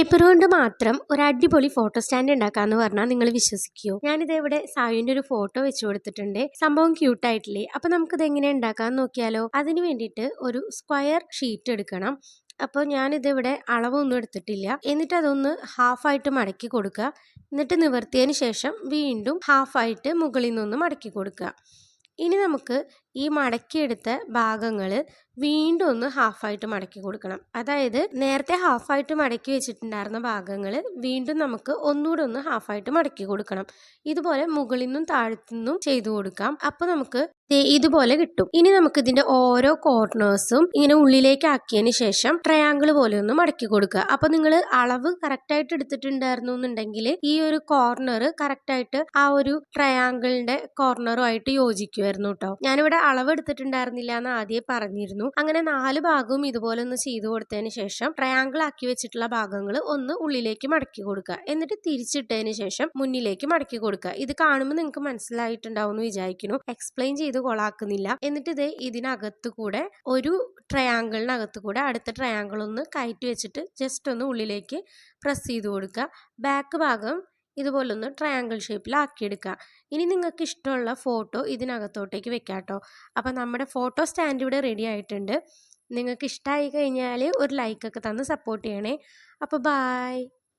Paper കൊണ്ട് മാത്രം ഒരു അടിപൊളി ഫോട്ടോ സ്റ്റാൻഡ് ഉണ്ടാക്കാന്ന് പറഞ്ഞാൽ നിങ്ങൾ വിശ്വസിക്കുമോ? ഞാനിത് ഇവിടെ സായുവിന്റെ ഒരു ഫോട്ടോ വെച്ച് കൊടുത്തിട്ടുണ്ട്. സംഭവം ക്യൂട്ടായിട്ടില്ലേ? അപ്പൊ നമുക്കിത് എങ്ങനെ ഉണ്ടാക്കാന്ന് നോക്കിയാലോ? അതിന് വേണ്ടിയിട്ട് ഒരു സ്ക്വയർ ഷീറ്റ് എടുക്കണം. അപ്പോൾ ഞാനിത് ഇവിടെ അളവൊന്നും എടുത്തിട്ടില്ല. എന്നിട്ട് അതൊന്ന് ഹാഫായിട്ട് മടക്കി കൊടുക്കുക. എന്നിട്ട് നിവർത്തിയതിന് ശേഷം വീണ്ടും ഹാഫായിട്ട് മുകളിൽ നിന്നൊന്ന് മടക്കി കൊടുക്കുക. ഇനി നമുക്ക് ഈ മടക്കിയെടുത്ത ഭാഗങ്ങൾ വീണ്ടും ഒന്ന് ഹാഫായിട്ട് മടക്കി കൊടുക്കണം. അതായത് നേരത്തെ ഹാഫായിട്ട് മടക്കി വെച്ചിട്ടുണ്ടായിരുന്ന ഭാഗങ്ങൾ വീണ്ടും നമുക്ക് ഒന്നുകൂടെ ഒന്ന് ഹാഫായിട്ട് മടക്കി കൊടുക്കണം. ഇതുപോലെ മുകളിൽ നിന്നും താഴത്തു നിന്നും ചെയ്തു കൊടുക്കാം. അപ്പൊ നമുക്ക് ഇതുപോലെ കിട്ടും. ഇനി നമുക്ക് ഇതിന്റെ ഓരോ കോർണേഴ്സും ഇങ്ങനെ ഉള്ളിലേക്ക് ആക്കിയതിന് ശേഷം ട്രയാങ്കിൾ പോലെ ഒന്ന് മടക്കി കൊടുക്കുക. അപ്പൊ നിങ്ങൾ അളവ് കറക്റ്റ് ആയിട്ട് എടുത്തിട്ടുണ്ടായിരുന്നു എന്നുണ്ടെങ്കിൽ ഈ ഒരു കോർണർ കറക്റ്റ് ആയിട്ട് ആ ഒരു ട്രയാങ്കിളിന്റെ കോർണറുമായിട്ട് യോജിക്കുമായിരുന്നു കേട്ടോ. ഞാനിവിടെ അളവ് എടുത്തിട്ടുണ്ടായിരുന്നില്ല എന്ന് ആദ്യം പറഞ്ഞിരുന്നു. അങ്ങനെ 4 ഭാഗവും ഇതുപോലെ ഒന്ന് ചെയ്തു കൊടുത്തതിന് ശേഷം ട്രയാങ്കിൾ ആക്കി വെച്ചിട്ടുള്ള ഭാഗങ്ങൾ ഒന്ന് ഉള്ളിലേക്ക് മടക്കി കൊടുക്കുക. എന്നിട്ട് തിരിച്ചിട്ടതിന് ശേഷം മുന്നിലേക്ക് മടക്കി കൊടുക്കുക. ഇത് കാണുമ്പോൾ നിങ്ങൾക്ക് മനസ്സിലായിട്ടുണ്ടാവും എന്ന് വിചാരിക്കുന്നു. എക്സ്പ്ലെയിൻ ചെയ്ത് കൊളാക്കുന്നില്ല. എന്നിട്ട് ഇത് ഇതിനകത്ത് കൂടെ ഒരു ട്രയാങ്കിളിനകത്ത് കൂടെ അടുത്ത ട്രയാങ്കിൾ ഒന്ന് കയറ്റി വെച്ചിട്ട് ജസ്റ്റ് ഒന്ന് ഉള്ളിലേക്ക് പ്രസ് ചെയ്ത് കൊടുക്കുക. ബാക്ക് ഭാഗം ഇതുപോലൊന്ന് ട്രയാങ്കിൾ ഷേപ്പിലാക്കിയെടുക്കുക. ഇനി നിങ്ങൾക്ക് ഇഷ്ടമുള്ള ഫോട്ടോ ഇതിനകത്തോട്ടേക്ക് വെക്കാം കേട്ടോ. അപ്പം നമ്മുടെ ഫോട്ടോ സ്റ്റാൻഡ് ഇവിടെ റെഡി ആയിട്ടുണ്ട്. നിങ്ങൾക്ക് ഇഷ്ടമായി കഴിഞ്ഞാൽ ഒരു ലൈക്കൊക്കെ തന്ന് സപ്പോർട്ട് ചെയ്യണേ. അപ്പോൾ ബായ്.